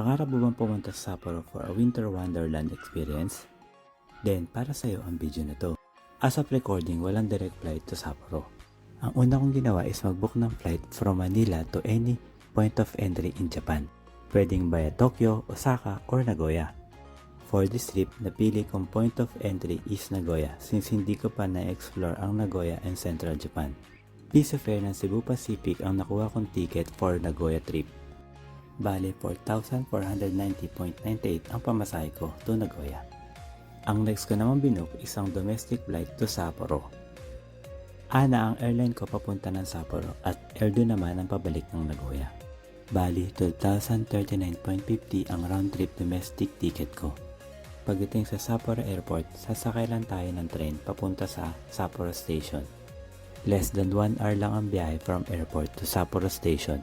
Pangarap mo bang pumunta sa Sapporo for a winter wonderland experience? Then, para sa'yo ang video na to. As of recording, walang direct flight to Sapporo. Ang una kong ginawa is mag-book ng flight from Manila to any point of entry in Japan. Pwedeng via Tokyo, Osaka, or Nagoya. For this trip, napili kong point of entry is Nagoya since hindi ko pa na-explore ang Nagoya and Central Japan. Piece of fare ng Cebu Pacific ang nakuha kong ticket for Nagoya trip. Bale, 4,490.98 ang pamasahe ko to Nagoya. Ang next ko naman binook isang domestic flight to Sapporo. Ana ang airline ko papunta ng Sapporo at Airdo naman ang pabalik ng Nagoya. Bali, 12,039.50 ang round trip domestic ticket ko. Pagdating sa Sapporo Airport, sasakay lang tayo ng train papunta sa Sapporo Station. Less than 1 hour lang ang biyahe from airport to Sapporo Station.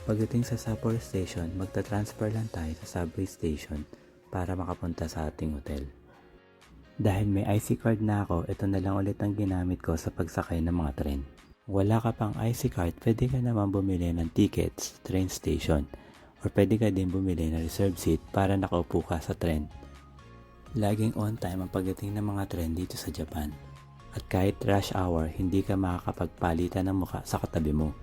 Pagdating sa Sapporo Station, magta-transfer lang tayo sa subway station para makapunta sa ating hotel. Dahil may IC card na ako, ito na lang ulit ang ginamit ko sa pagsakay ng mga tren. Wala ka pang IC card, pwede ka naman bumili ng tickets sa train station or pwede ka din bumili ng reserved seat para nakaupo ka sa tren. Laging on time ang pagdating ng mga tren dito sa Japan. At kahit rush hour, hindi ka makakapagpalitan ng muka sa katabi mo.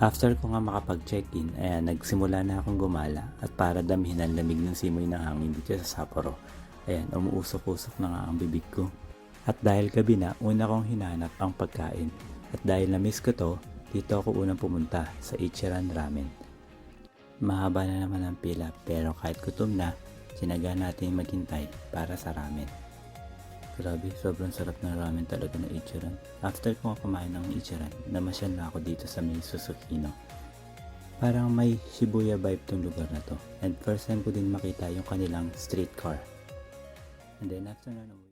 After ko nga makapag-check-in, nagsimula na akong gumala at para damhin ang lamig ng simoy ng hangin dito sa Sapporo. Ayan, umuusok-usok na nga ang bibig ko. At dahil gabi na, una kong hinanap ang pagkain. At dahil na-miss ko to, dito ako unang pumunta sa Ichiran Ramen. Mahaba na naman ang pila pero kahit gutom na, sinaga natin maghintay para sa ramen. Grabe, sobrang sarap ng ramen talaga ng Ichiran. After ko kumain ng Ichiran, namasyal na ako dito sa may Susukino. Parang may Shibuya vibe tong lugar na to. And first time ko din makita yung kanilang streetcar. And then after na